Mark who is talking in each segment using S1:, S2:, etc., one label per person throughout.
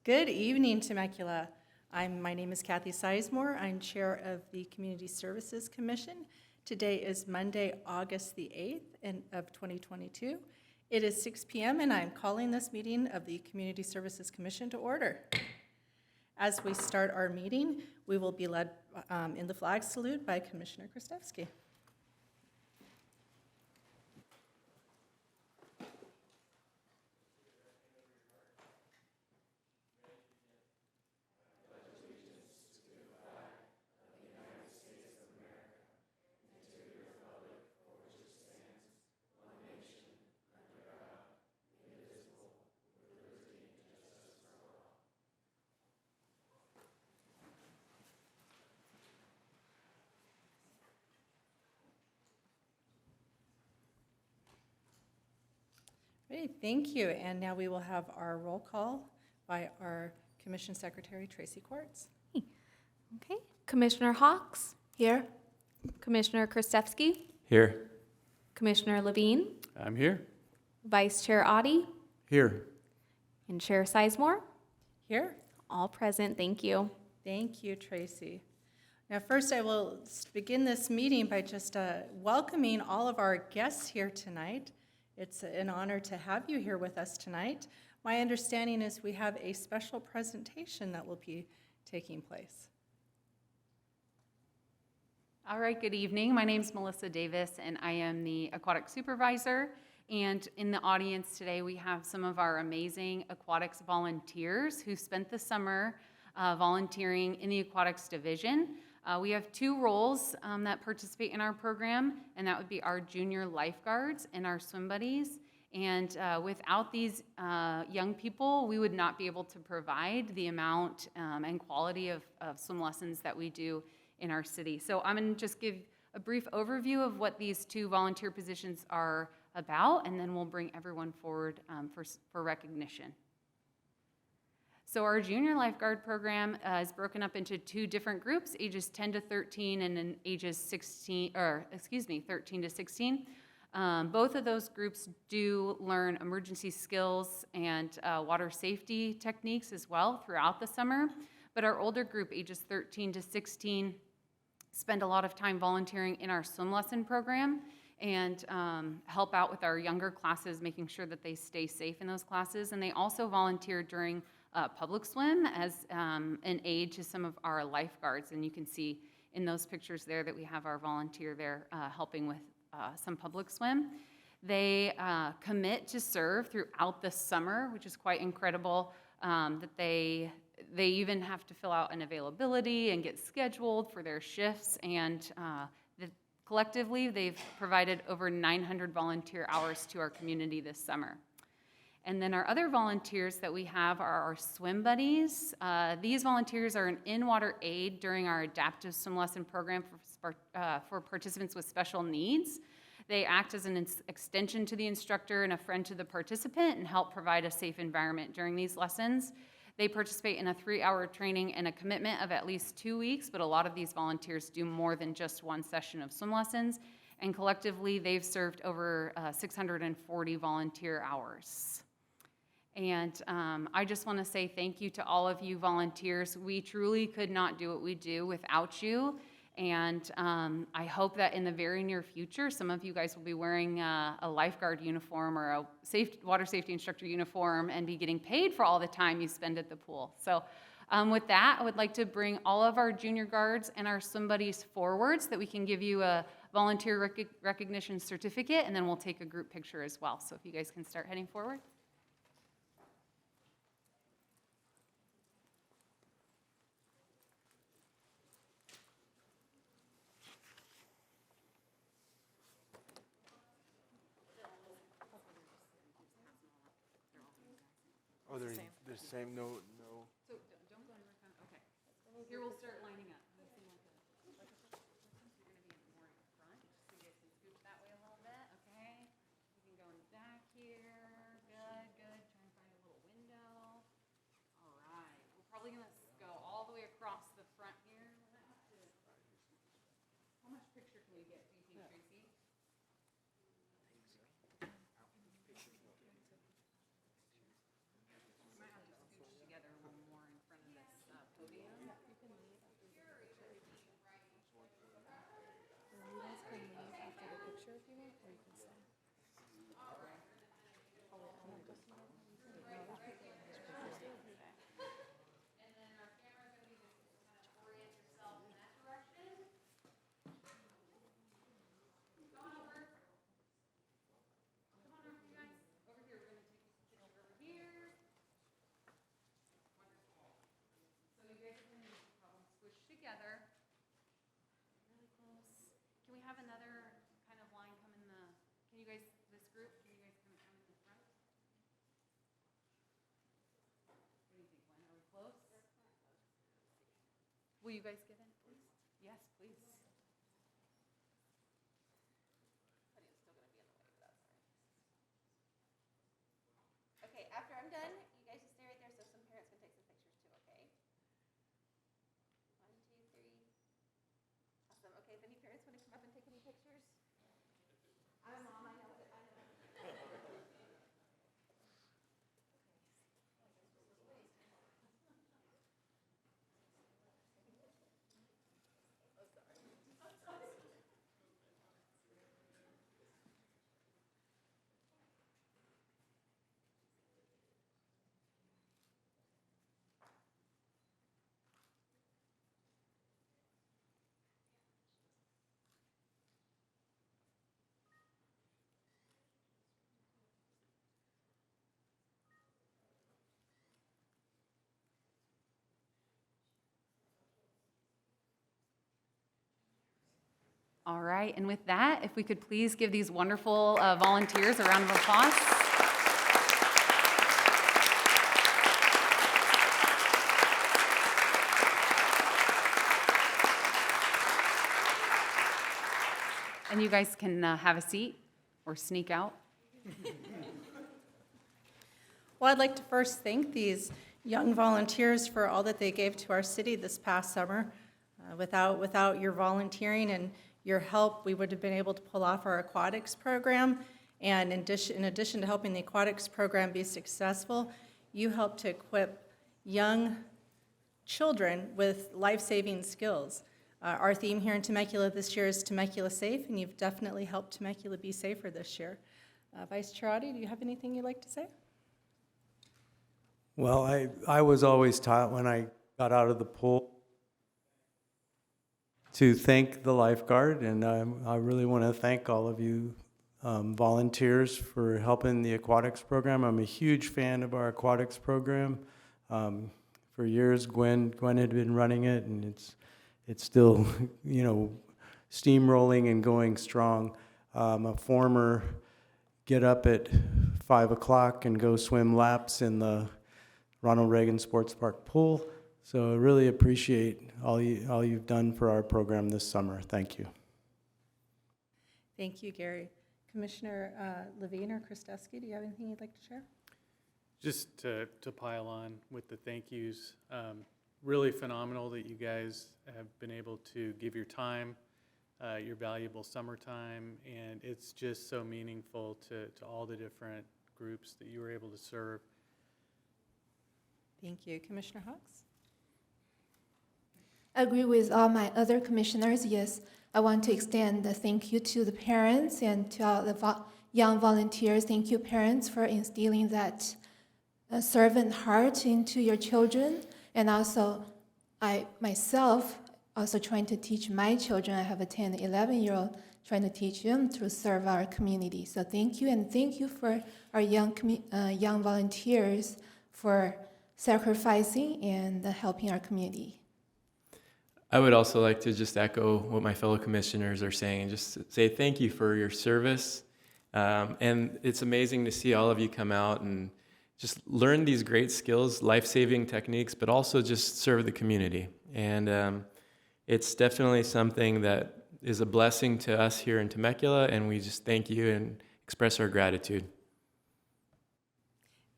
S1: Good evening, Temecula. My name is Kathy Sizemore. I'm Chair of the Community Services Commission. Today is Monday, August the 8th of 2022. It is 6 p.m. and I'm calling this meeting of the Community Services Commission to order. As we start our meeting, we will be led in the flag salute by Commissioner Kristevsky. Great, thank you. And now we will have our roll call by our Commission Secretary, Tracy Quartz.
S2: Okay. Commissioner Hawks? Here. Commissioner Kristevsky?
S3: Here.
S2: Commissioner Levine?
S3: I'm here.
S2: Vice Chair Audi?
S3: Here.
S2: And Chair Sizemore?
S1: Here.
S2: All present. Thank you.
S1: Thank you, Tracy. Now, first, I will begin this meeting by just welcoming all of our guests here tonight. It's an honor to have you here with us tonight. My understanding is we have a special presentation that will be taking place.
S4: All right, good evening. My name is Melissa Davis, and I am the Aquatics Supervisor. And in the audience today, we have some of our amazing aquatics volunteers who spent the summer volunteering in the Aquatics Division. We have two roles that participate in our program, and that would be our junior lifeguards and our swim buddies. And without these young people, we would not be able to provide the amount and quality of swim lessons that we do in our city. So I'm going to just give a brief overview of what these two volunteer positions are about, and then we'll bring everyone forward for recognition. So our junior lifeguard program is broken up into two different groups, ages 10 to 13 and then ages 13 to 16. Both of those groups do learn emergency skills and water safety techniques as well throughout the summer. But our older group, ages 13 to 16, spend a lot of time volunteering in our swim lesson program and help out with our younger classes, making sure that they stay safe in those classes. And they also volunteer during public swim as an aid to some of our lifeguards. And you can see in those pictures there that we have our volunteer there helping with some public swim. They commit to serve throughout the summer, which is quite incredible, that they even have to fill out an availability and get scheduled for their shifts. And collectively, they've provided over 900 volunteer hours to our community this summer. And then our other volunteers that we have are our swim buddies. These volunteers are an in-water aid during our adaptive swim lesson program for participants with special needs. They act as an extension to the instructor and a friend to the participant and help provide a safe environment during these lessons. They participate in a 3-hour training and a commitment of at least 2 weeks, but a lot of these volunteers do more than just one session of swim lessons. And collectively, they've served over 640 volunteer hours. And I just want to say thank you to all of you volunteers. We truly could not do what we do without you. And I hope that in the very near future, some of you guys will be wearing a lifeguard uniform or a water safety instructor uniform and be getting paid for all the time you spend at the pool. So with that, I would like to bring all of our junior guards and our swim buddies forward so that we can give you a volunteer recognition certificate, and then we'll take a group picture as well. So if you guys can start heading forward.
S5: Oh, they're the same. No.
S4: So don't go anywhere. Okay. Here we'll start lining up. You're going to be more in front, just so you guys can scoot that way a little bit. Okay. You can go in the back here. Good. Try and find a little window. All right. We're probably going to go all the way across the front here. How much picture can we get? Do you think, Tracy? Might have to scooch together a little more. Will you guys get in, please? Yes, please.
S3: Okay, after I'm done, you guys just stay right there so some parents can take some pictures too, okay? 1, 2, 3. Awesome. Okay, if any parents want to come up and take any pictures? I'm a mom, I know it. I know.
S4: All right, and with that, if we could please give these wonderful volunteers a round of applause. And you guys can have a seat or sneak out.
S1: Well, I'd like to first thank these young volunteers for all that they gave to our city this past summer. Without your volunteering and your help, we would have been able to pull off our aquatics program. And in addition to helping the aquatics program be successful, you helped to equip young children with life-saving skills. Our theme here in Temecula this year is Temecula Safe, and you've definitely helped Temecula be safer this year. Vice Chair Audi, do you have anything you'd like to say?
S5: Well, I was always taught when I got out of the pool to thank the lifeguard, and I really want to thank all of you volunteers for helping the aquatics program. I'm a huge fan of our aquatics program. For years, Gwen had been running it, and it's still, steamrolling and going strong. A former get up at 5 o'clock and go swim laps in the Ronald Reagan Sports Park pool. So I really appreciate all you've done for our program this summer. Thank you.
S1: Thank you, Gary. Commissioner Levine or Kristevsky, do you have anything you'd like to share?
S6: Just to pile on with the thank yous, really phenomenal that you guys have been able to give your time, your valuable summertime, and it's just so meaningful to all the different groups that you were able to serve.
S1: Thank you. Commissioner Hawks?
S3: I agree with all my other commissioners. Yes, I want to extend a thank you to the parents and to all the young volunteers. Thank you, parents, for instilling that servant heart into your children. And also, I myself also trying to teach my children. I have a 10, 11-year-old, trying to teach them to serve our community. So thank you, and thank you for our young volunteers for sacrificing and helping our community.
S7: I would also like to just echo what my fellow commissioners are saying and just say thank you for your service. And it's amazing to see all of you come out and just learn these great skills, life-saving techniques, but also just serve the community. And it's definitely something that is a blessing to us here in Temecula, and we just thank you and express our gratitude.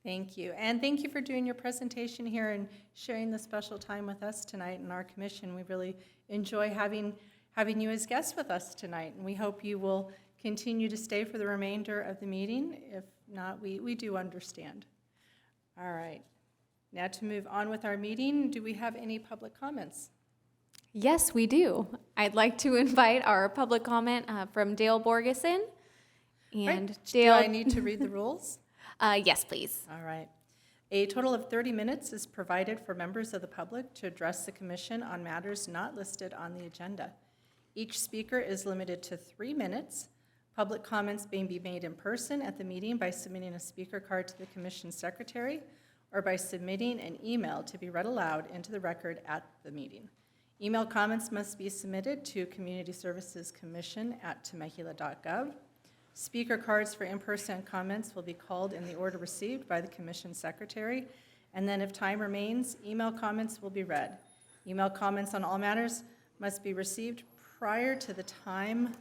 S1: Thank you. And thank you for doing your presentation here and sharing the special time with us tonight in our commission. We really enjoy having you as guests with us tonight, and we hope you will continue to stay for the remainder of the meeting. If not, we do understand. All right. Now to move on with our meeting, do we have any public comments?
S2: Yes, we do. I'd like to invite our public comment from Dale Borgeson. And
S1: Right.
S2: Dale,
S1: Do I need to read the rules?
S2: yes, please.
S1: All right. A total of 30 minutes is provided for members of the public to address the commission on matters not listed on the agenda. Each speaker is limited to 3 minutes. Public comments may be made in person at the meeting by submitting a speaker card to the commission secretary or by submitting an email to be read aloud into the record at the meeting. Email comments must be submitted to communityservicescommission@temecula.gov. Speaker cards for in-person comments will be called in the order received by the commission secretary, and then if time remains, email comments will be read. Email comments on all matters must be received prior to the time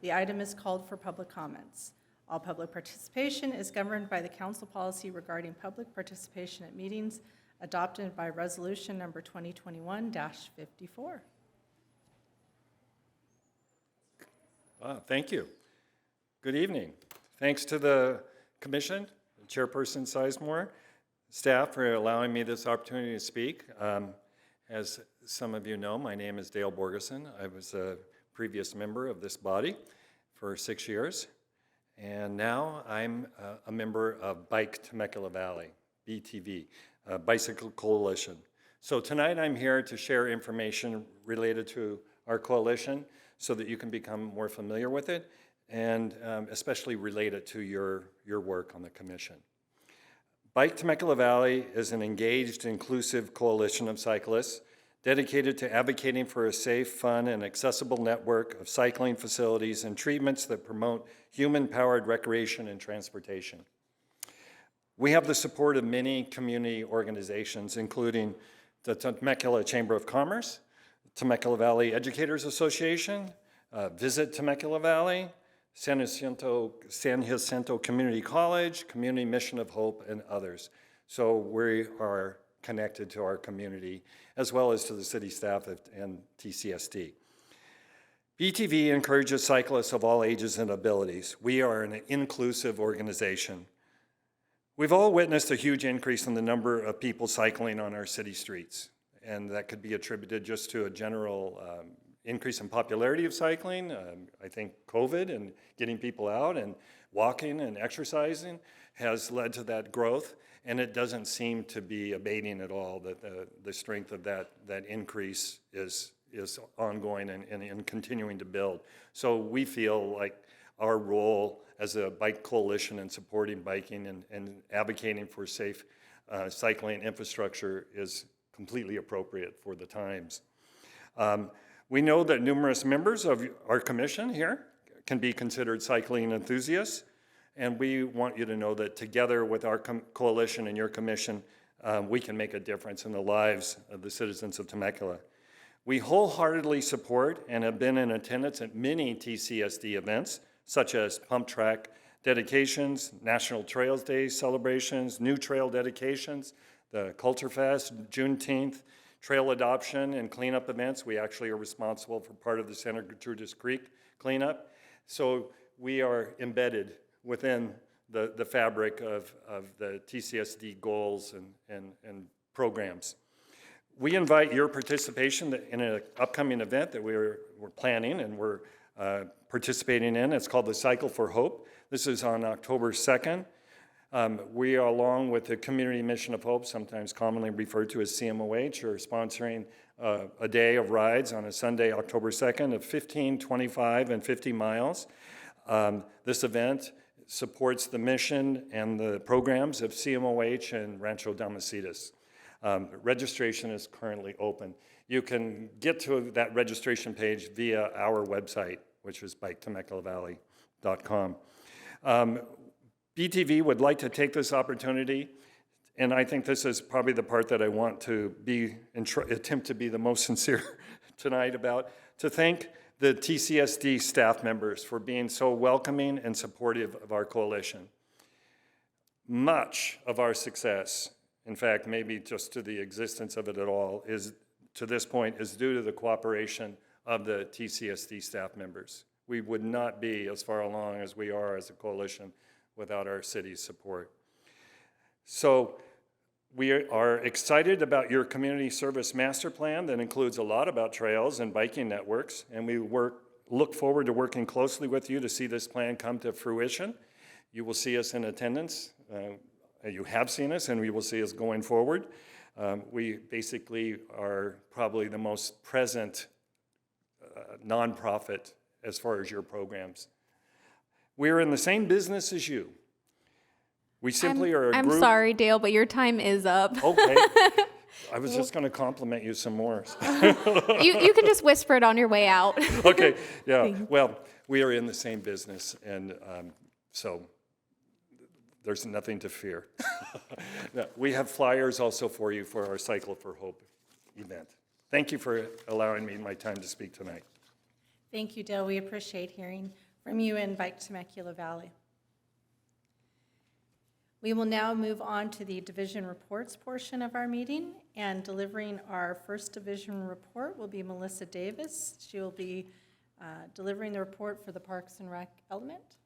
S1: the item is called for public comments. All public participation is governed by the council policy regarding public participation at meetings adopted by resolution number 2021-54.
S8: Thank you. Good evening. Thanks to the commission, Chairperson Sizemore, staff for allowing me this opportunity to speak. As some of you know, my name is Dale Borgeson. I was a previous member of this body for 6 years, and now I'm a member of Bike Temecula Valley, BTV, Bicycle Coalition. So tonight I'm here to share information related to our coalition so that you can become more familiar with it, and especially relate it to your work on the commission. Bike Temecula Valley is an engaged, inclusive coalition of cyclists dedicated to advocating for a safe, fun, and accessible network of cycling facilities and treatments that promote human-powered recreation and transportation. We have the support of many community organizations, including the Temecula Chamber of Commerce, Temecula Valley Educators Association, Visit Temecula Valley, San Jacinto Community College, Community Mission of Hope, and others. So we are connected to our community, as well as to the city staff and TCSD. BTV encourages cyclists of all ages and abilities. We are an inclusive organization. We've all witnessed a huge increase in the number of people cycling on our city streets, and that could be attributed just to a general increase in popularity of cycling. I think COVID and getting people out and walking and exercising has led to that growth, and it doesn't seem to be abating at all, that the strength of that increase is ongoing and continuing to build. So we feel like our role as a bike coalition in supporting biking and advocating for safe cycling infrastructure is completely appropriate for the times. We know that numerous members of our commission here can be considered cycling enthusiasts, and we want you to know that together with our coalition and your commission, we can make a difference in the lives of the citizens of Temecula. We wholeheartedly support and have been in attendance at many TCSD events, such as pump track dedications, National Trails Day celebrations, new trail dedications, the Culture Fest, Juneteenth, trail adoption and cleanup events. We actually are responsible for part of the Santa Gertrudis Creek cleanup. So we are embedded within the fabric of the TCSD goals and programs. We invite your participation in an upcoming event that we're planning and we're participating in. It's called the Cycle for Hope. This is on October 2nd. We are, along with the Community Mission of Hope, sometimes commonly referred to as CMOH, are sponsoring a day of rides on a Sunday, October 2nd, of 15, 25, and 50 miles. This event supports the mission and the programs of CMOH and Rancho Damacitas. Registration is currently open. You can get to that registration page via our website, which is biketemeculaValley.com. BTV would like to take this opportunity, and I think this is probably the part that I want to attempt to be the most sincere tonight about, to thank the TCSD staff members for being so welcoming and supportive of our coalition. Much of our success, in fact, maybe just to the existence of it at all, to this point, is due to the cooperation of the TCSD staff members. We would not be as far along as we are as a coalition without our city's support. So we are excited about your community service master plan that includes a lot about trails and biking networks, and we look forward to working closely with you to see this plan come to fruition. You will see us in attendance. You have seen us, and we will see us going forward. We basically are probably the most present nonprofit as far as your programs. We're in the same business as you. We simply are a group.
S2: I'm sorry, Dale, but your time is up.
S8: Okay. I was just going to compliment you some more.
S2: You can just whisper it on your way out.
S8: Okay, yeah. Well, we are in the same business, and so there's nothing to fear. No, we have flyers also for you for our Cycle for Hope event. Thank you for allowing me my time to speak tonight.
S1: Thank you, Dale. We appreciate hearing from you and Bike Temecula Valley. We will now move on to the division reports portion of our meeting, and delivering our first division report will be Melissa Davis. She will be delivering the report for the Parks and Rec element.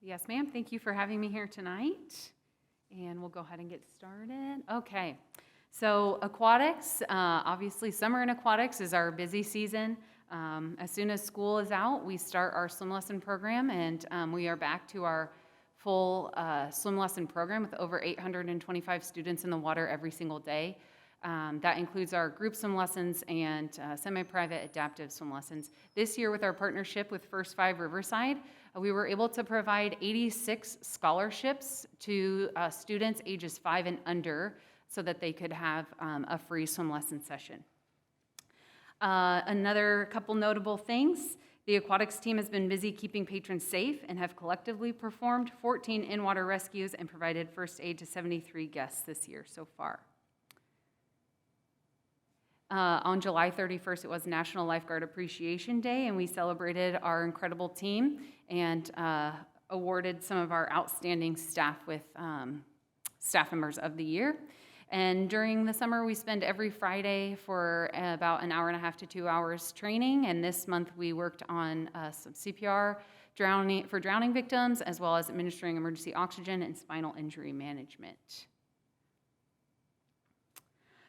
S4: Yes, ma'am. Thank you for having me here tonight. And we'll go ahead and get started. Okay. So aquatics, obviously summer in aquatics is our busy season. As soon as school is out, we start our swim lesson program, and we are back to our full swim lesson program with over 825 students in the water every single day. That includes our group swim lessons and semi-private adaptive swim lessons. This year, with our partnership with First Five Riverside, we were able to provide 86 scholarships to students ages 5 and under so that they could have a free swim lesson session. Another couple notable things. The aquatics team has been busy keeping patrons safe and have collectively performed 14 in-water rescues and provided first aid to 73 guests this year so far. On July 31st, it was National Lifeguard Appreciation Day, and we celebrated our incredible team and awarded some of our outstanding staff with Staff Members of the Year. And during the summer, we spend every Friday for about an hour and a half to 2 hours training. And this month, we worked on some CPR for drowning victims, as well as administering emergency oxygen and spinal injury management.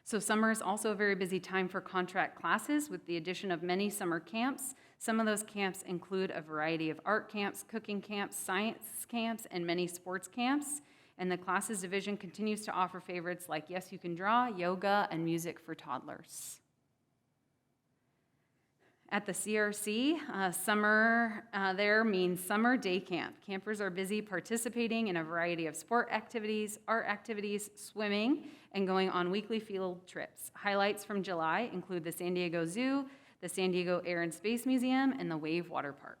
S4: So summer is also a very busy time for contract classes with the addition of many summer camps. Some of those camps include a variety of art camps, cooking camps, science camps, and many sports camps. And the classes division continues to offer favorites like Yes You Can Draw, yoga, and music for toddlers. At the CRC, summer there means summer day camp. Campers are busy participating in a variety of sport activities, art activities, swimming, and going on weekly field trips. Highlights from July include the San Diego Zoo, the San Diego Air and Space Museum, and the Wave Water Park.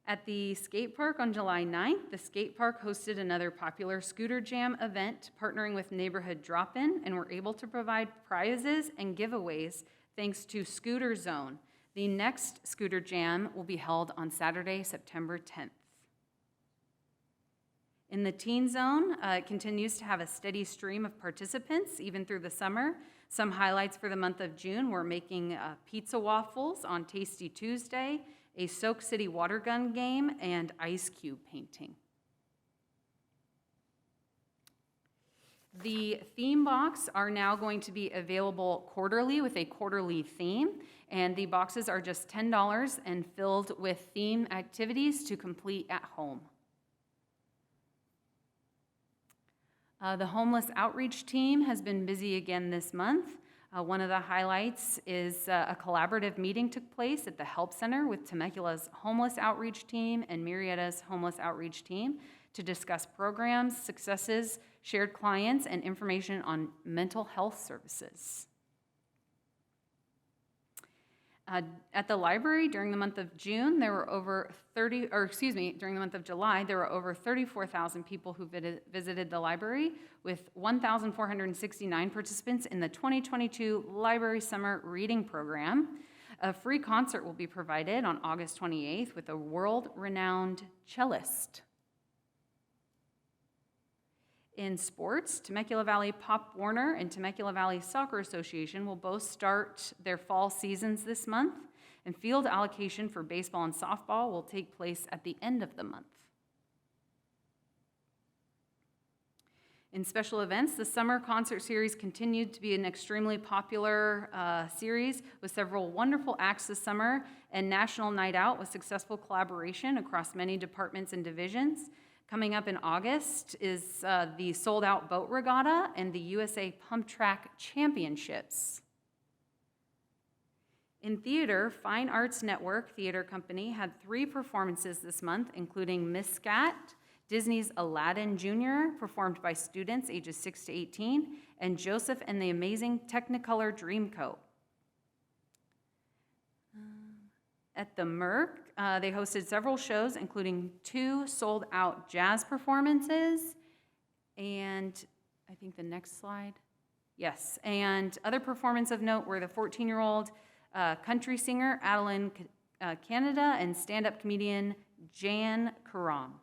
S4: At the skate park on July 9th, the skate park hosted another popular Scooter Jam event, partnering with Neighborhood Drop-In, and were able to provide prizes and giveaways thanks to Scooter Zone. The next Scooter Jam will be held on Saturday, September 10th. In the Teen Zone, it continues to have a steady stream of participants, even through the summer. Some highlights for the month of June were making pizza waffles on Tasty Tuesday, a Soak City water gun game, and ice cube painting. The theme box are now going to be available quarterly with a quarterly theme, and the boxes are just $10 and filled with theme activities to complete at home. The homeless outreach team has been busy again this month. One of the highlights is a collaborative meeting took place at the Help Center with Temecula's homeless outreach team and Murrieta's homeless outreach team to discuss programs, successes, shared clients, and information on mental health services. At the library during the month of June, there were during the month of July, there were over 34,000 people who visited the library, with 1,469 participants in the 2022 Library Summer Reading Program. A free concert will be provided on August 28th with a world-renowned cellist. In sports, Temecula Valley Pop Warner and Temecula Valley Soccer Association will both start their fall seasons this month, and field allocation for baseball and softball will take place at the end of the month. In special events, the summer concert series continued to be an extremely popular series with several wonderful acts this summer, and National Night Out with successful collaboration across many departments and divisions. Coming up in August is the sold-out boat regatta and the USA Pump Track Championships. In theater, Fine Arts Network Theater Company had 3 performances this month, including Miss Scat, Disney's Aladdin Jr., performed by students ages 6 to 18, and Joseph and the Amazing Technicolor Dreamcoat. at the Merc. They hosted several shows, including 2 sold-out jazz performances. And I think the next slide. Yes, and other performance of note were the 14-year-old country singer Adeline Canada and stand-up comedian Jan Karam.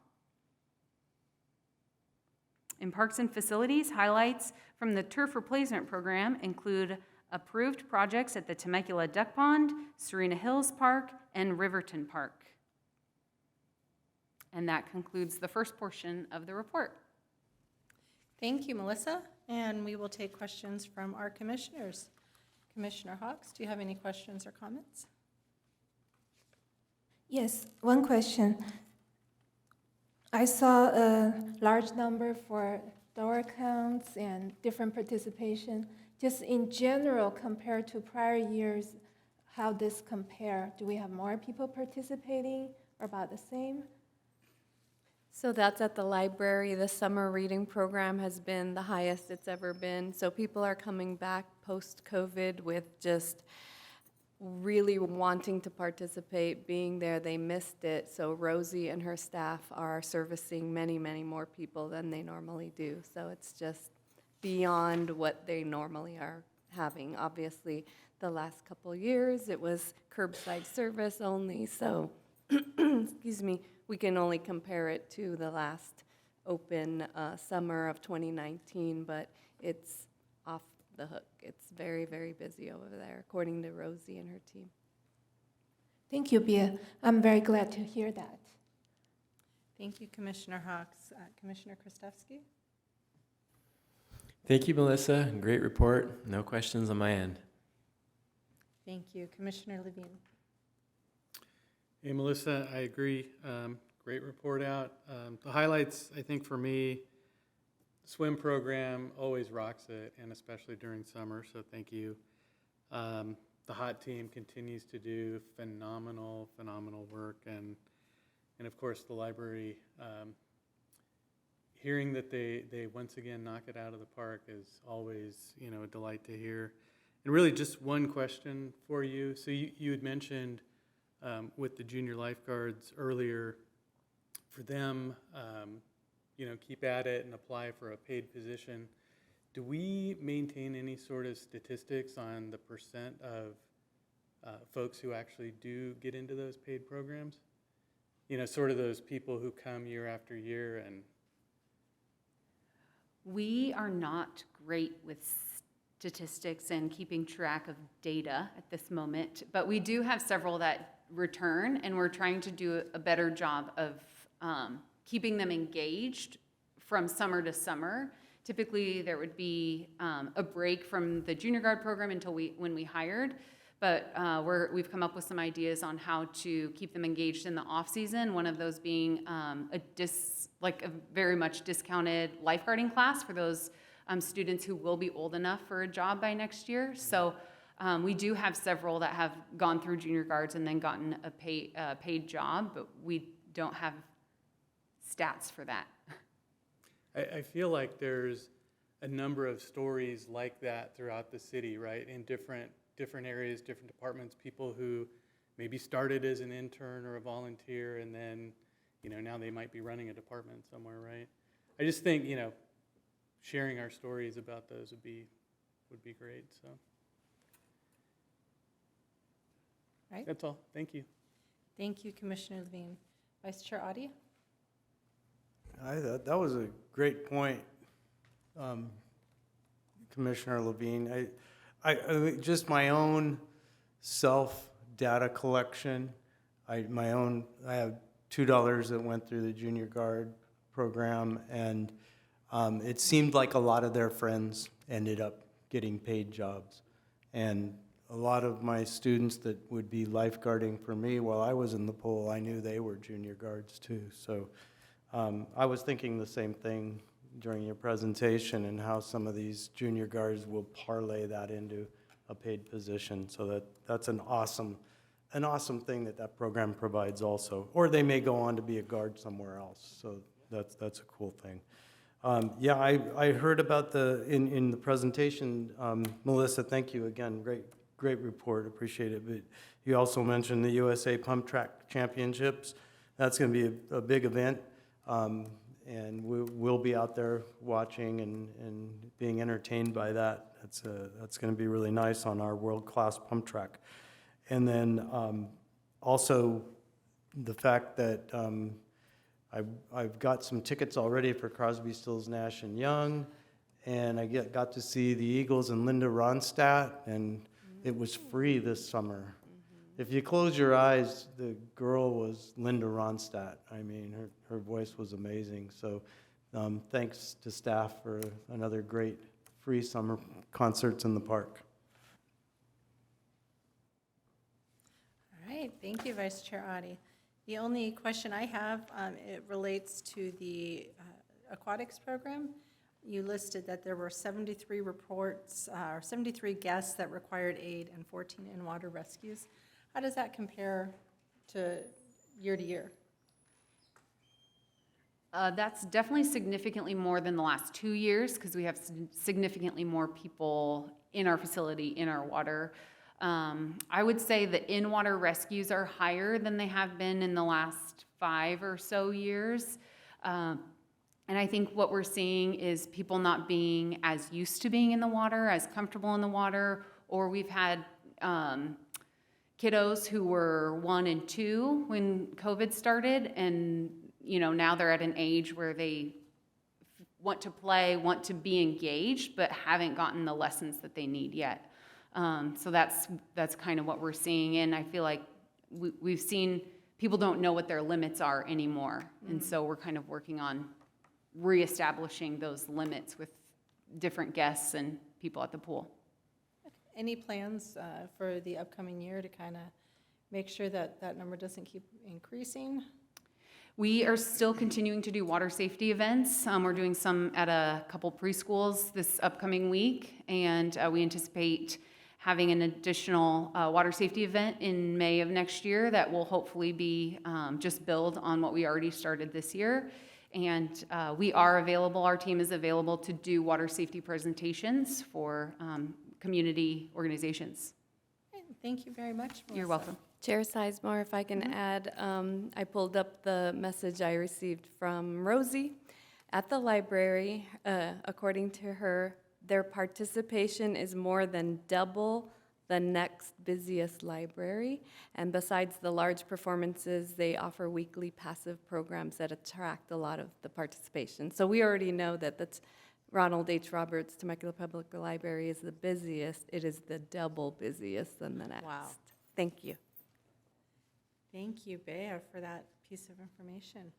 S4: In parks and facilities, highlights from the turf replacement program include approved projects at the Temecula Duck Pond, Serena Hills Park, and Riverton Park. And that concludes the first portion of the report.
S1: Thank you, Melissa. And we will take questions from our commissioners. Commissioner Hawks, do you have any questions or comments?
S3: Yes, one question. I saw a large number for door counts and different participation. Just in general, compared to prior years, how this compare? Do we have more people participating or about the same?
S9: So that's at the library. The summer reading program has been the highest it's ever been. So people are coming back post-COVID with just really wanting to participate, being there. They missed it. So Rosie and her staff are servicing many, many more people than they normally do. So it's just beyond what they normally are having. Obviously, the last couple years, it was curbside service only. So, excuse me, we can only compare it to the last open summer of 2019, but it's off the hook. It's very, very busy over there, according to Rosie and her team.
S3: Thank you, Bia. I'm very glad to hear that.
S1: Thank you, Commissioner Hawks. Commissioner Krastevsky?
S7: Thank you, Melissa. Great report. No questions on my end.
S1: Thank you. Commissioner Levine?
S6: Hey, Melissa, I agree. Great report out. The highlights, I think for me, swim program always rocks it, and especially during summer, so thank you. The hot team continues to do phenomenal work, and of course the library, hearing that they once again knock it out of the park is always, a delight to hear. And really just one question for you. So you had mentioned with the junior lifeguards earlier, for them, keep at it and apply for a paid position. Do we maintain any sort of statistics on the percent of folks who actually do get into those paid programs? Sort of those people who come year after year and...
S4: We are not great with statistics and keeping track of data at this moment, but we do have several that return, and we're trying to do a better job of keeping them engaged from summer to summer. Typically, there would be a break from the junior guard program until when we hired, but we've come up with some ideas on how to keep them engaged in the off season. One of those being a very much discounted lifeguarding class for those students who will be old enough for a job by next year. So we do have several that have gone through junior guards and then gotten a paid job, but we don't have stats for that.
S6: I feel like there's a number of stories like that throughout the city, right? In different areas, different departments, people who maybe started as an intern or a volunteer, and then, now they might be running a department somewhere, right? I just think, sharing our stories about those would be great, so.
S1: Right.
S6: That's all. Thank you.
S1: Thank you, Commissioner Levine. Vice Chair Audi?
S5: I thought that was a great point, Commissioner Levine. I just my own self-data collection. I have $2 that went through the junior guard program, and it seemed like a lot of their friends ended up getting paid jobs. And a lot of my students that would be lifeguarding for me while I was in the pool, I knew they were junior guards too. So I was thinking the same thing during your presentation, and how some of these junior guards will parlay that into a paid position. So that's an awesome thing that program provides also. Or they may go on to be a guard somewhere else. So that's a cool thing. I heard about in the presentation, Melissa, thank you again, great report, appreciate it. But you also mentioned the USA Pump Track Championships. That's going to be a big event, and we'll be out there watching and being entertained by that. That's going to be really nice on our world-class pump track. And then also the fact that I've got some tickets already for Crosby, Stills, Nash and Young, and I got to see the Eagles and Linda Ronstadt, and it was free this summer. If you close your eyes, the girl was Linda Ronstadt. I mean, her voice was amazing. So thanks to staff for another great free summer concerts in the park.
S1: All right, thank you, Vice Chair Adi. The only question I have, it relates to the aquatics program. You listed that there were 73 reports, or 73 guests that required aid and 14 in-water rescues. How does that compare to year?
S4: That's definitely significantly more than the last 2 years because we have significantly more people in our facility, in our water. I would say the in-water rescues are higher than they have been in the last 5 or so years. And I think what we're seeing is people not being as used to being in the water, as comfortable in the water, or we've had kiddos who were 1 and 2 when COVID started, and now they're at an age where they want to play, want to be engaged, but haven't gotten the lessons that they need yet. So that's kind of what we're seeing, and I feel like we've seen people don't know what their limits are anymore, and so we're kind of working on reestablishing those limits with different guests and people at the pool.
S1: Any plans for the upcoming year to kind of make sure that that number doesn't keep increasing?
S4: We are still continuing to do water safety events. We're doing some at a couple preschools this upcoming week, and we anticipate having an additional water safety event in May of next year that will hopefully be just build on what we already started this year. And we are available, our team is available to do water safety presentations for community organizations.
S1: Thank you very much, Melissa.
S4: You're welcome.
S9: Chair Sizemore, if I can add, I pulled up the message I received from Rosie at the library. According to her, their participation is more than double the next busiest library. And besides the large performances, they offer weekly passive programs that attract a lot of the participation. So we already know that that's Ronald H. Roberts Temecula Public Library is the busiest. It is the double busiest than the next.
S1: Wow.
S9: Thank you.
S1: Thank you, Bea, for that piece of information.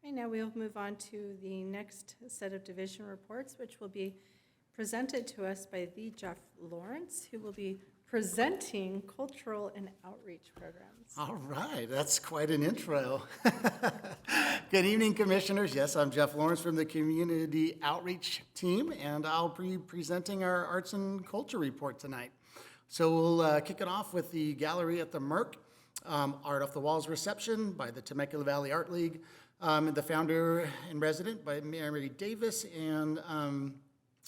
S1: Right now, we'll move on to the next set of division reports, which will be presented to us by the Jeff Lawrence, who will be presenting cultural and outreach programs.
S10: All right, that's quite an intro. Good evening, Commissioners. Yes, I'm Jeff Lawrence from the Community Outreach Team, and I'll be presenting our Arts and Culture Report tonight. So we'll kick it off with the Gallery at the Merc, Art Off the Walls reception by the Temecula Valley Art League, and the founder and resident by Mary Davis, and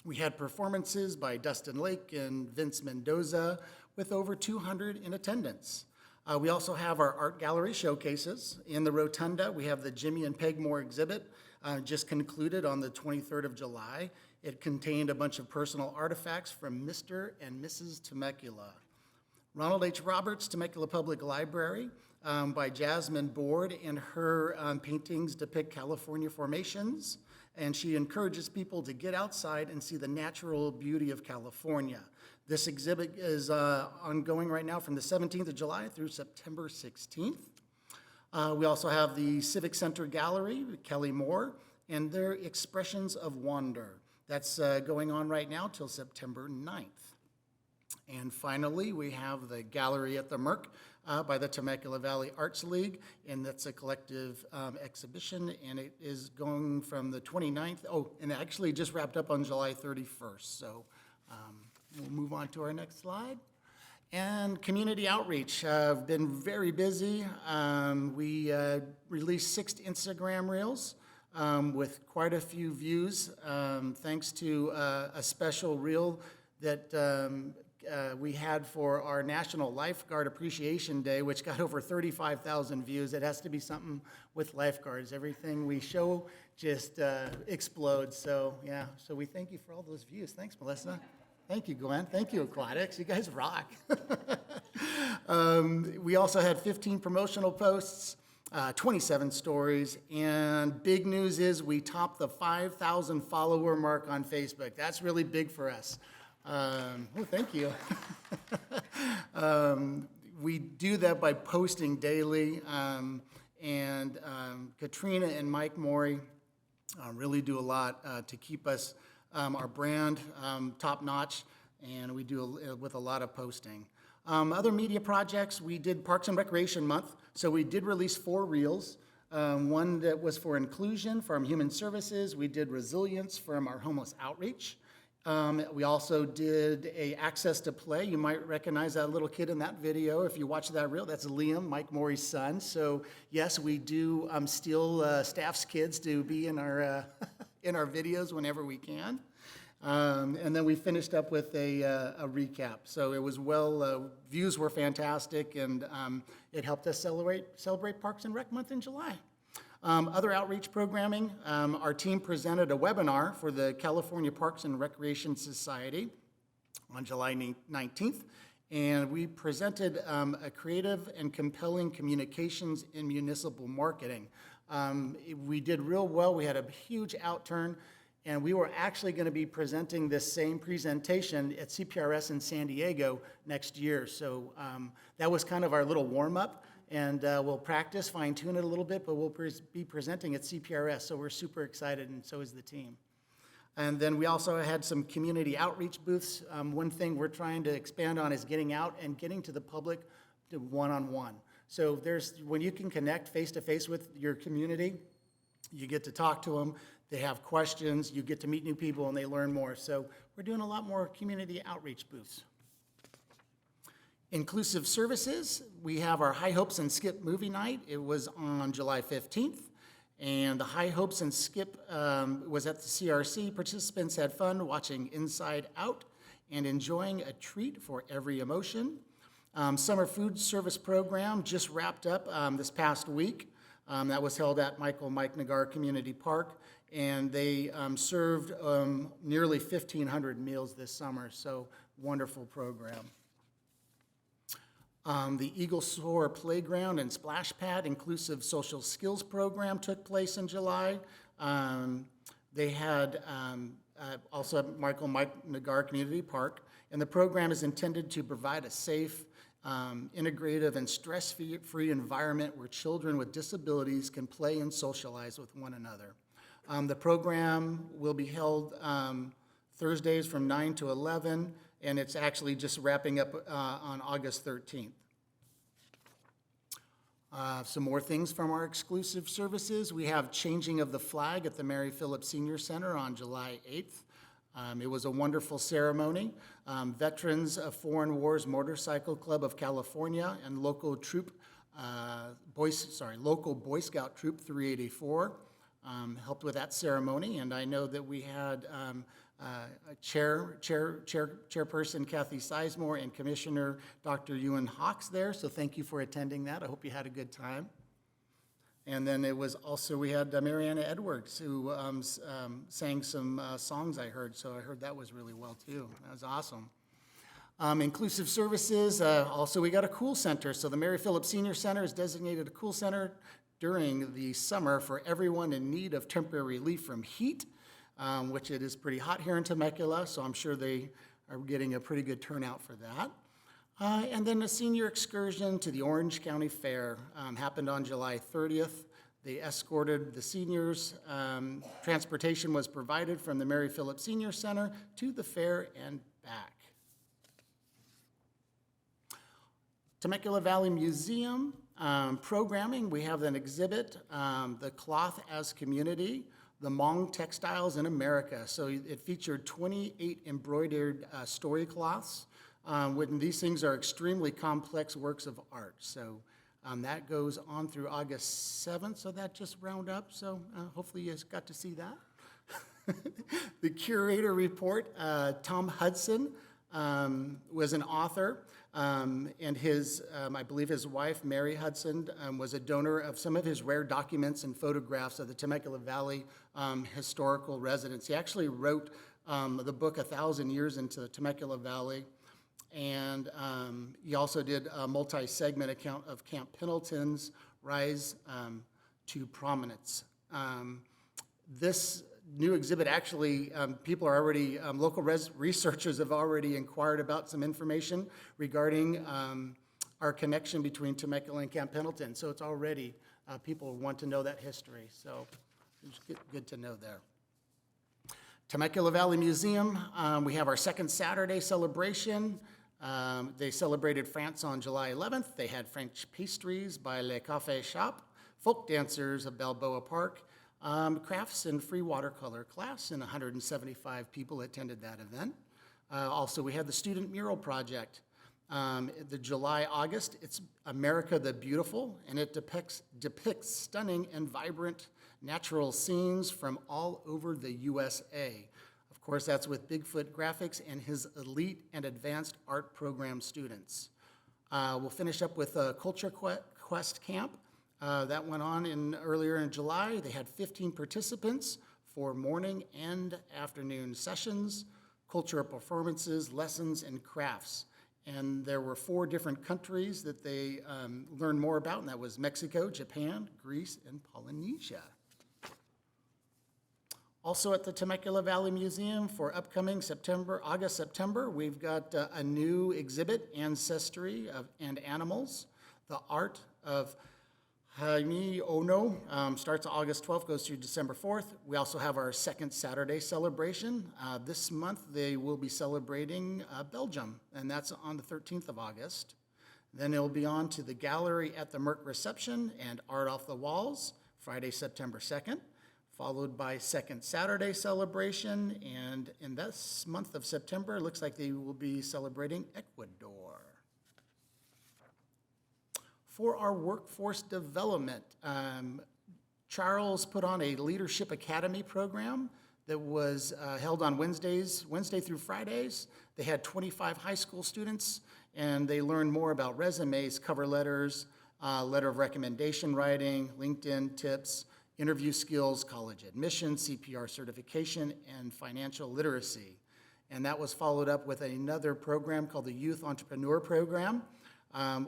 S10: we had performances by Dustin Lake and Vince Mendoza with over 200 in attendance. We also have our art gallery showcases. In the Rotunda, we have the Jimmy and Peg Moore exhibit, just concluded on the 23rd of July. It contained a bunch of personal artifacts from Mr. and Mrs. Temecula. Ronald H. Roberts, Temecula Public Library, by Jasmine Board, and her paintings depict California formations, and she encourages people to get outside and see the natural beauty of California. This exhibit is ongoing right now from the 17th of July through September 16th. We also have the Civic Center Gallery, Kelly Moore, and their Expressions of Wonder. That's going on right now till September 9th. And finally, we have the Gallery at the Merc by the Temecula Valley Arts League, and that's a collective exhibition, and it is going from the 29th, and it actually just wrapped up on July 31st. So we'll move on to our next slide. And community outreach, I've been very busy. We released 6 Instagram reels with quite a few views, thanks to a special reel that we had for our National Lifeguard Appreciation Day, which got over 35,000 views. It has to be something with lifeguards. Everything we show just explodes. So, yeah, so we thank you for all those views. Thanks, Melissa. Thank you, Gwen. Thank you, Aquatics. You guys rock. We also had 15 promotional posts, 27 stories, and big news is we topped the 5,000 follower mark on Facebook. That's really big for us. Thank you. We do that by posting daily, and Katrina and Mike Morey really do a lot to keep us, our brand, top-notch, and we do with a lot of posting. Other media projects, we did Parks and Recreation Month, so we did release 4 reels. One that was for inclusion from Human Services. We did resilience from our homeless outreach. We also did a access to play. You might recognize that little kid in that video. If you watch that reel, that's Liam, Mike Morey's son. So yes, we do steal staff's kids to be in our in our videos whenever we can. And then we finished up with a recap. So it was views were fantastic, and it helped us celebrate Parks and Rec Month in July. Other outreach programming, our team presented a webinar for the California Parks and Recreation Society on July 19th, and we presented a creative and compelling communications in municipal marketing. We did real well. We had a huge outturn, and we were actually going to be presenting this same presentation at CPRS in San Diego next year. So that was kind of our little warm-up. And we'll practice, fine-tune it a little bit, but we'll be presenting at CPRS, so we're super excited, and so is the team. And then we also had some community outreach booths. One thing we're trying to expand on is getting out and getting to the public to one-on-one. So when you can connect face-to-face with your community, you get to talk to them, they have questions, you get to meet new people, and they learn more. So we're doing a lot more community outreach booths. Inclusive services, we have our High Hopes and Skip movie night. It was on July 15th, and the High Hopes and Skip was at the CRC. Participants had fun watching Inside Out and enjoying a treat for every emotion. Summer food service program just wrapped up this past week. That was held at Mike Nagar Community Park, and they served nearly 1,500 meals this summer, so wonderful program. The Eagle Soar Playground and Splash Pad Inclusive Social Skills Program took place in July. They had also at Mike Nagar Community Park, and the program is intended to provide a safe, integrative, and stress-free environment where children with disabilities can play and socialize with one another. The program will be held Thursdays from 9 to 11, and it's actually just wrapping up on August 13th. Some more things from our exclusive services. We have changing of the flag at the Mary Phillips Senior Center on July 8th. It was a wonderful ceremony. Veterans of Foreign Wars Motorcycle Club of California and local Boy Scout Troop 384 helped with that ceremony, and I know that we had Chairperson Kathy Sizemore and Commissioner Dr. Ewan Hawks there, so thank you for attending that. I hope you had a good time. And then it was also, we had Mariana Edwards who sang some songs I heard, so I heard that was really well too. That was awesome. Inclusive services, also we got a cool center. So the Mary Phillips Senior Center is designated a cool center during the summer for everyone in need of temporary relief from heat, which it is pretty hot here in Temecula, so I'm sure they are getting a pretty good turnout for that. And then a senior excursion to the Orange County Fair happened on July 30th. They escorted the seniors. Transportation was provided from the Mary Phillips Senior Center to the fair and back. Temecula Valley Museum programming, we have an exhibit, The Cloth as Community, the Hmong Textiles in America. So it featured 28 embroidered story cloths. These things are extremely complex works of art. So that goes on through August 7th, so that just round up. So hopefully you guys got to see that. The curator report, Tom Hudson was an author, and his, I believe his wife, Mary Hudson, was a donor of some of his rare documents and photographs of the Temecula Valley historical residents. He actually wrote the book 1,000 Years into the Temecula Valley, and he also did a multi-segment account of Camp Pendleton's rise to prominence. This new exhibit, actually, people are already, local researchers have already inquired about some information regarding our connection between Temecula and Camp Pendleton. So it's already, people want to know that history. So it's good to know there. Temecula Valley Museum, we have our second Saturday celebration. They celebrated France on July 11th. They had French pastries by Le Café Shop, folk dancers of Balboa Park, crafts and free watercolor class, and 175 people attended that event. Also, we had the Student Mural Project. The July-August, it's America the Beautiful, and it depicts stunning and vibrant natural scenes from all over the USA. Of course, that's with Bigfoot Graphics and his elite and advanced art program students. We'll finish up with a Culture Quest Camp. That went on earlier in July. They had 15 participants for morning and afternoon sessions, cultural performances, lessons, and crafts. And there were 4 different countries that they learned more about, and that was Mexico, Japan, Greece, and Polynesia. Also at the Temecula Valley Museum for upcoming August, September, we've got a new exhibit, Ancestry and Animals, the art of Jaime Ono, starts August 12th, goes through December 4th. We also have our second Saturday celebration. This month, they will be celebrating Belgium, and that's on the 13th of August. Then it'll be on to the gallery at the Merck Reception and Art Off the Walls, Friday, September 2nd, followed by second Saturday celebration. And in this month of September, it looks like they will be celebrating Ecuador. For our workforce development, Charles put on a Leadership Academy program that was held on Wednesday through Fridays. They had 25 high school students, and they learned more about resumes, cover letters, letter of recommendation writing, LinkedIn tips, interview skills, college admission, CPR certification, and financial literacy. And that was followed up with another program called the Youth Entrepreneur Program.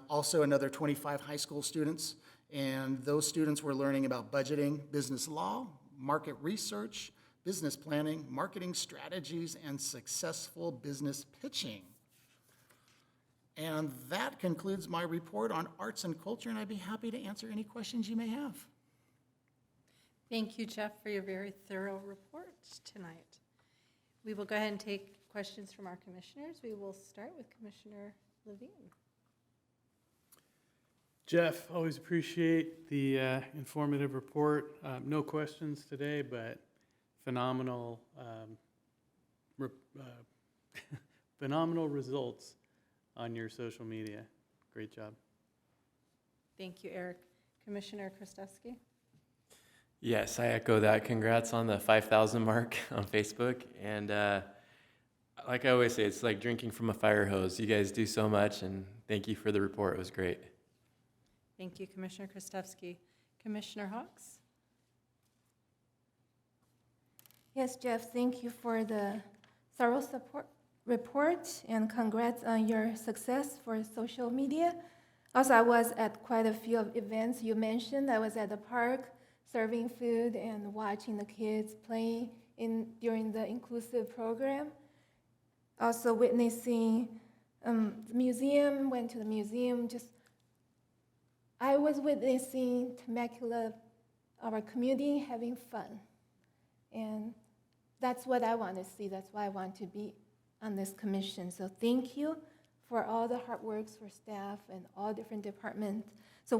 S10: Also another 25 high school students, and those students were learning about budgeting, business law, market research, business planning, marketing strategies, and successful business pitching. And that concludes my report on arts and culture, and I'd be happy to answer any questions you may have.
S1: Thank you, Jeff, for your very thorough report tonight. We will go ahead and take questions from our commissioners. We will start with Commissioner Levine.
S6: Jeff, always appreciate the informative report. No questions today, but phenomenal, phenomenal results on your social media. Great job.
S1: Thank you, Eric. Commissioner Krastewski.
S7: Yes, I echo that. Congrats on the 5,000 mark on Facebook. And like I always say, it's like drinking from a fire hose. You guys do so much, and thank you for the report. It was great.
S1: Thank you, Commissioner Krastewski. Commissioner Hawks?
S3: Yes, Jeff, thank you for the thorough report, and congrats on your success for social media. Also, I was at quite a few events you mentioned. I was at the park serving food and watching the kids playing during the inclusive program. Also witnessing the museum, went to the museum, I was witnessing Temecula, our community, having fun. And that's what I want to see. That's why I want to be on this commission. So thank you for all the hard works for staff and all different departments. So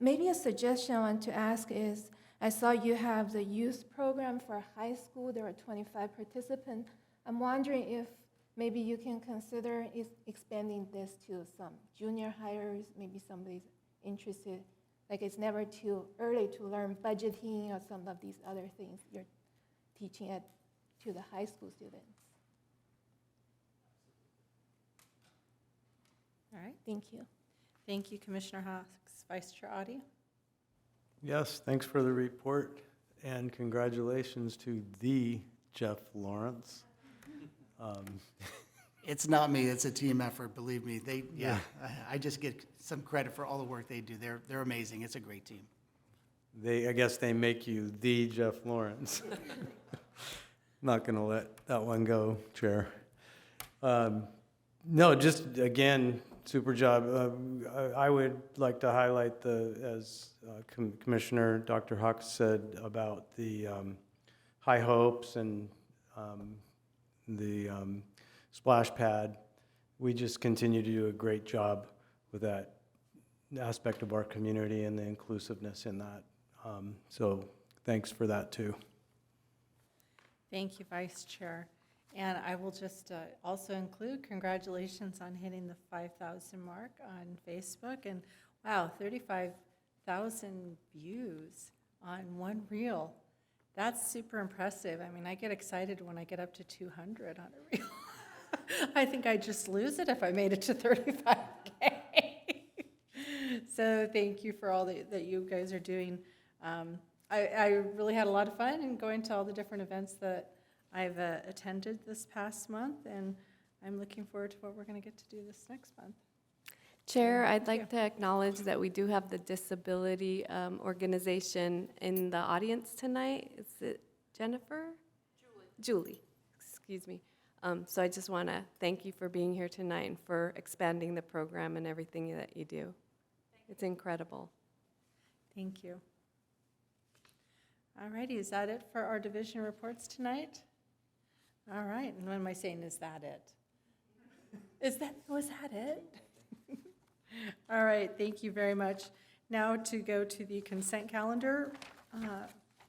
S3: maybe a suggestion I want to ask is, I saw you have the youth program for high school. There were 25 participants. I'm wondering if maybe you can consider expanding this to some junior hires, maybe somebody's interested. Like, it's never too early to learn budgeting or some of these other things you're teaching to the high school students.
S1: right.
S3: Thank you.
S1: Thank you, Commissioner Hawks. Vice Chair Audi?
S5: Yes, thanks for the report, and congratulations to the Jeff Lawrence.
S10: It's not me, it's a team effort, believe me. I just get some credit for all the work they do. They're amazing. It's a great team.
S5: I guess they make you the Jeff Lawrence. Not going to let that one go, Chair. No, just again, super job. I would like to highlight as Commissioner Dr. Hawks said about the high hopes and the splash pad. We just continue to do a great job with that aspect of our community and the inclusiveness in that. So thanks for that too.
S1: Thank you, Vice Chair. And I will just also include congratulations on hitting the 5,000 mark on Facebook. And wow, 35,000 views on one reel. That's super impressive. I mean, I get excited when I get up to 200 on a reel. I think I'd just lose it if I made it to 35K. So thank you for all that you guys are doing. I really had a lot of fun in going to all the different events that I've attended this past month, and I'm looking forward to what we're going to get to do this next month.
S9: Chair, I'd
S1: Thank
S9: like to acknowledge that we do have the disability organization in the audience tonight. Is it Jennifer? Julie, excuse me. So I just want to thank you for being here tonight and for expanding the program and everything that you do. It's incredible.
S1: Thank you. All righty, is that it for our division reports tonight? All right, and what am I saying, is that it? Was that it? All right, thank you very much. Now to go to the consent calendar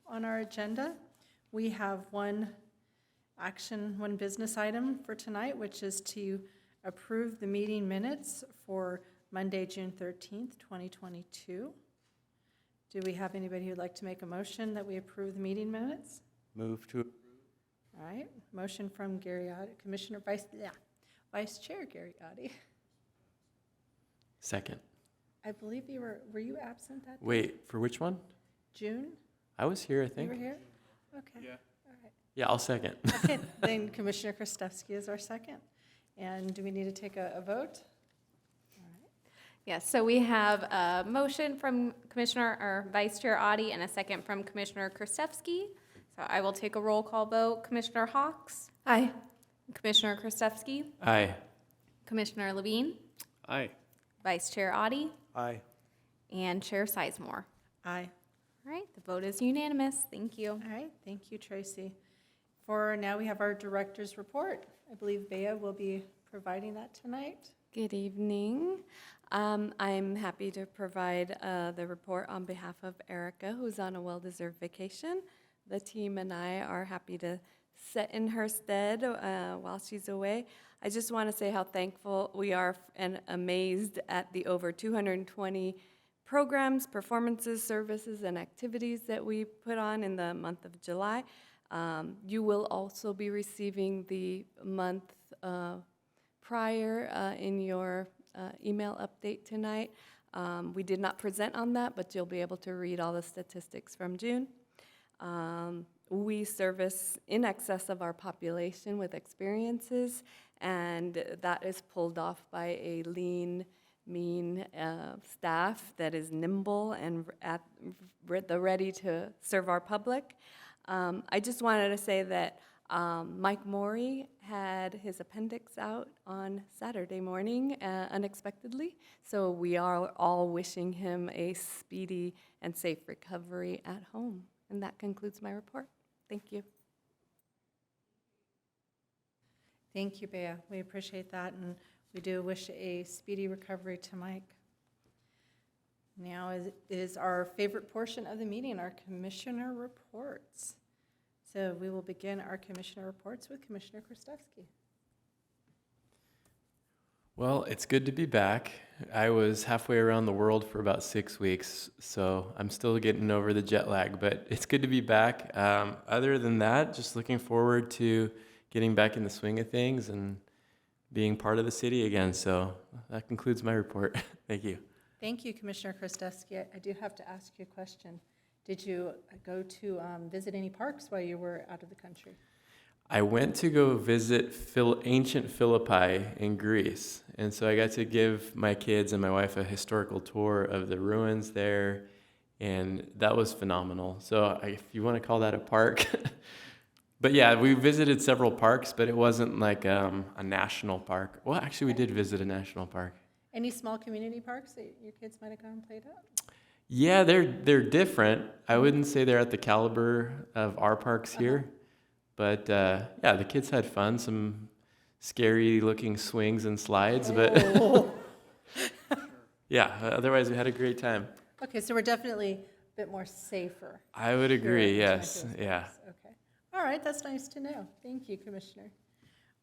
S1: on our agenda. We have one business item for tonight, which is to approve the meeting minutes for Monday, June 13th, 2022. Do we have anybody who'd like to make a motion that we approve the meeting minutes?
S5: Move to.
S1: All right, motion from Gary Audi, Vice Chair Gary Audi.
S7: Second.
S1: I believe were you absent that day?
S7: Wait, for which one?
S1: June?
S7: I was here, I
S1: You
S7: think.
S1: were here? Okay.
S6: Yeah.
S1: All right.
S7: Yeah, I'll second.
S1: Okay, then Commissioner Krastewski is our second. And do we need to take a vote?
S2: Yes, so we have a motion from Commissioner or Vice Chair Audi and a second from Commissioner Krastewski. So I will take a roll call vote. Commissioner Hawks,
S3: Aye.
S2: Commissioner Krastewski,
S7: Aye.
S2: Commissioner Levine,
S6: Aye.
S2: Vice Chair Audi,
S5: Aye.
S2: and Chair Sizemore.
S1: Aye.
S2: All right, the vote is unanimous. Thank you.
S1: All right, thank you, Tracy. For now, we have our director's report. I believe Bea will be providing that tonight.
S9: Good evening. I'm happy to provide the report on behalf of Erica, who's on a well-deserved vacation. The team and I are happy to sit in her stead while she's away. I just want to say how thankful we are and amazed at the over 220 programs, performances, services, and activities that we put on in the month of July. You will also be receiving the month prior in your email update tonight. We did not present on that, but you'll be able to read all the statistics from June. We service in excess of our population with experiences, and that is pulled off by a lean, mean staff that is nimble and at the ready to serve our public. I just wanted to say that Mike Morey had his appendix out on Saturday morning unexpectedly, so we are all wishing him a speedy and safe recovery at home. And that concludes my report. Thank you.
S1: Thank you, Bea. We appreciate that, and we do wish a speedy recovery to Mike. Now is our favorite portion of the meeting, our commissioner reports. So we will begin our commissioner reports with Commissioner Krastewski.
S7: Well, it's good to be back. I was halfway around the world for about 6 weeks, so I'm still getting over the jet lag, but it's good to be back. Other than that, just looking forward to getting back in the swing of things and being part of the city again. So that concludes my report. Thank you.
S1: Thank you, Commissioner Krastewski. I do have to ask you a question. Did you go to visit any parks while you were out of the country?
S7: I went to go visit ancient Philippi in Greece. And so I got to give my kids and my wife a historical tour of the ruins there. And that was phenomenal. So if you want to call that a park. But yeah, we visited several parks, but it wasn't like a national park. Well, actually, we did visit a national park.
S1: Any small community parks that your kids might have gone and played at?
S7: Yeah, they're different. I wouldn't say they're at the caliber of our parks here. But yeah, the kids had fun, some scary looking swings and slides, but yeah, otherwise we had a great time.
S1: Okay, so we're definitely a bit more safer.
S7: I would
S1: here
S7: agree,
S1: in
S7: yes,
S1: Temecula
S7: yeah.
S1: Parks. Okay. All right, that's nice to know. Thank you, Commissioner.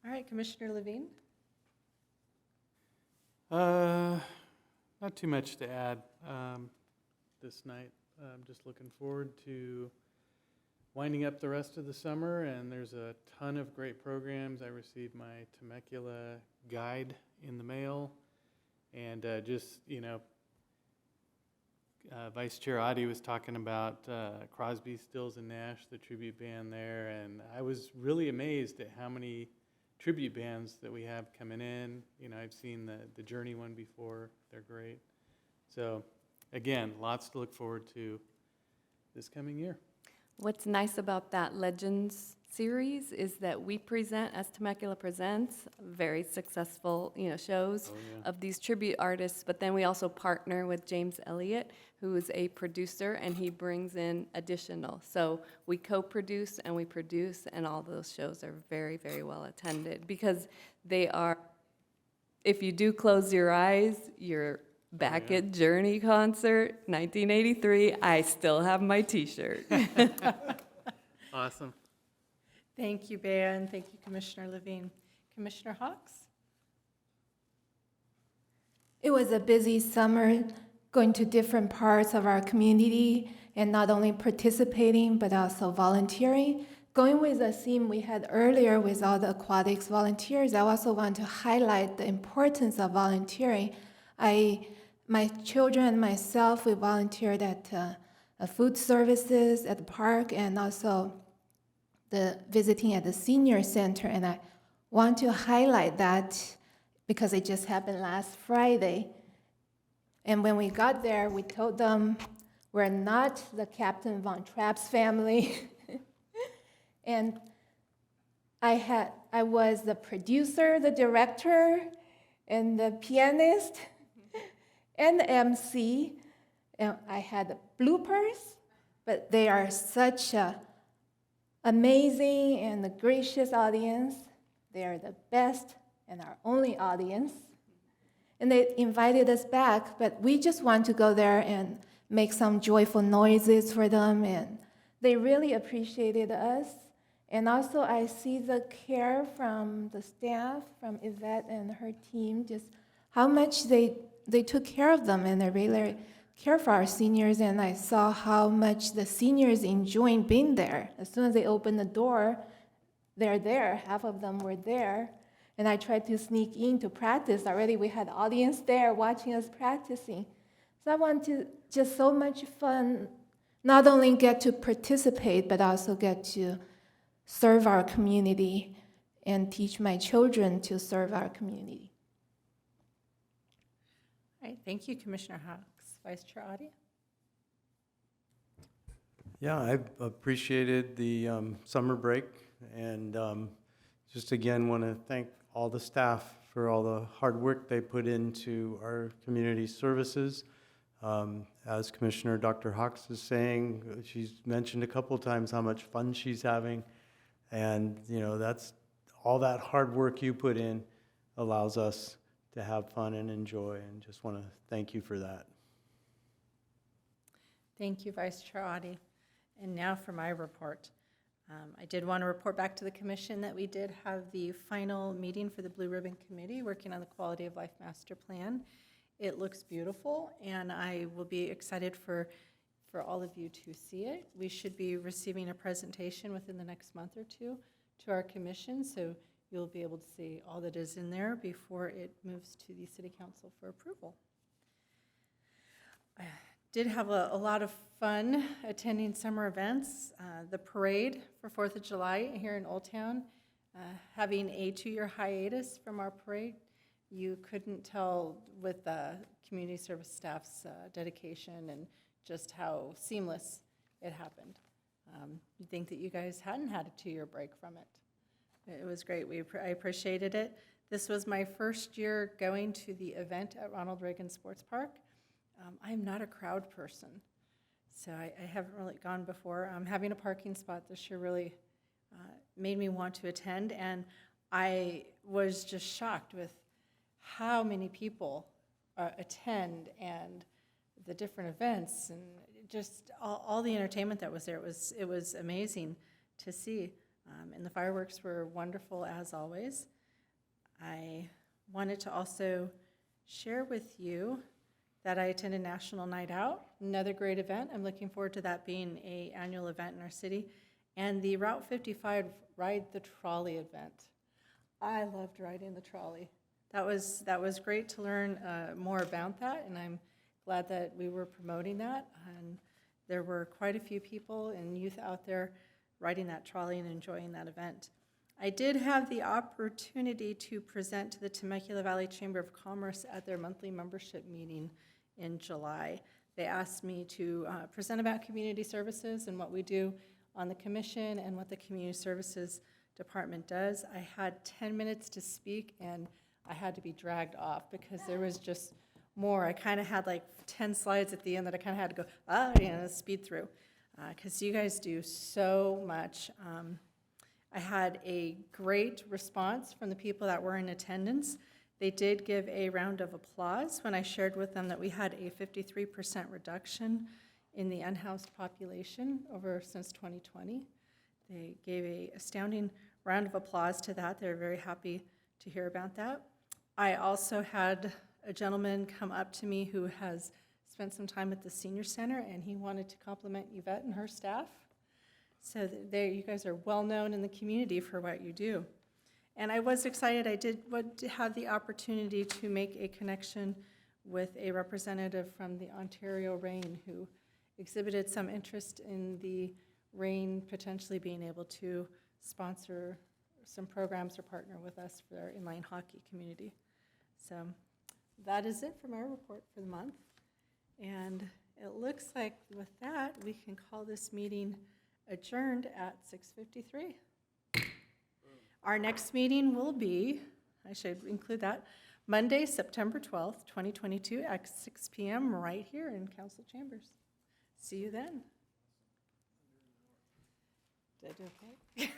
S1: All right, Commissioner Levine?
S6: Not too much to add this night. I'm just looking forward to winding up the rest of the summer, and there's a ton of great programs. I received my Temecula guide in the mail, and Vice Chair Adi was talking about Crosby, Stills, and Nash, the tribute band there, and I was really amazed at how many tribute bands that we have coming in. I've seen the Journey one before. They're great. So, again, lots to look forward to this coming year.
S9: What's nice about that Legends series is that we present, as Temecula Presents, very successful, shows of these tribute artists, but then we also partner with James Elliott, who is a producer, and he brings in additional. So we co-produce and we produce, and all those shows are very, very well attended because they are, if you do close your eyes, you're back at Journey concert, 1983. I still have my T-shirt.
S6: Awesome.
S1: Thank you, Bea, and thank you, Commissioner Levine. Commissioner Hawks?
S3: It was a busy summer going to different parts of our community and not only participating but also volunteering. Going with the theme we had earlier with all the aquatics volunteers, I also want to highlight the importance of volunteering. My children and myself, we volunteered at food services at the park and also the visiting at the senior center. And I want to highlight that because it just happened last Friday. And when we got there, we told them we're not the Captain Von Trapp's family. And I was the producer, the director, and the pianist, and the MC. And I had bloopers, but they are such a amazing and a gracious audience. They are the best and our only audience. And they invited us back, but we just want to go there and make some joyful noises for them, and they really appreciated us. And also I see the care from the staff, from Yvette and her team, just how much they took care of them, and they really care for our seniors. And I saw how much the seniors enjoying being there. As soon as they opened the door, they're there. Half of them were there. And I tried to sneak in to practice. Already we had audience there watching us practicing. So I want to just so much fun, not only get to participate, but also get to serve our community and teach my children to serve our community.
S1: All right, thank you, Commissioner Hawks. Vice Chair Adi?
S5: Yeah, I appreciated the summer break, and just again want to thank all the staff for all the hard work they put into our community services. As Commissioner Dr. Hawks is saying, she's mentioned a couple of times how much fun she's having, and that's all that hard work you put in allows us to have fun and enjoy, and just want to thank you for that.
S1: Thank you, Vice Chair Adi. And now for my report. I did want to report back to the commission that we did have the final meeting for the Blue Ribbon Committee working on the Quality of Life Master Plan. It looks beautiful, and I will be excited for all of you to see it. We should be receiving a presentation within the next month or two to our commission, so you'll be able to see all that is in there before it moves to the City Council for approval. I did have a lot of fun attending summer events. The parade for 4th of July here in Old Town, having a 2-year hiatus from our parade, you couldn't tell with the community service staff's dedication and just how seamless it happened. You'd think that you guys hadn't had a 2-year break from it. It was great. I appreciated it. This was my first year going to the event at Ronald Reagan Sports Park. I'm not a crowd person, so I haven't really gone before. Having a parking spot this year really made me want to attend, and I was just shocked with how many people attend and the different events and just all the entertainment that was there. It was amazing to see, and the fireworks were wonderful as always. I wanted to also share with you that I attended National Night Out, another great event. I'm looking forward to that being an annual event in our city. And the Route 55 Ride the Trolley event. I loved riding the trolley. That was great to learn more about that, and I'm glad that we were promoting that. And there were quite a few people and youth out there riding that trolley and enjoying that event. I did have the opportunity to present to the Temecula Valley Chamber of Commerce at their monthly membership meeting in July. They asked me to present about community services and what we do on the commission and what the community services department does. I had 10 minutes to speak and I had to be dragged off because there was just more. I kind of had like 10 slides at the end that I kind of had to go, speed through, because you guys do so much. I had a great response from the people that were in attendance. They did give a round of applause when I shared with them that we had a 53% reduction in the unhoused population since 2020. They gave an astounding round of applause to that. They're very happy to hear about that. I also had a gentleman come up to me who has spent some time at the senior center, and he wanted to compliment Yvette and her staff. So you guys are well known in the community for what you do. And I was excited. I did have the opportunity to make a connection with a representative from the Ontario RAIN who exhibited some interest in the RAIN potentially being able to sponsor some programs or partner with us for our inline hockey community. So that is it for my report for the month. And it looks like with that, we can call this meeting adjourned at 6:53. Our next meeting will be, I should include that, Monday, September 12th, 2022 at 6 p.m. right here in council chambers. See you then. Did I do okay?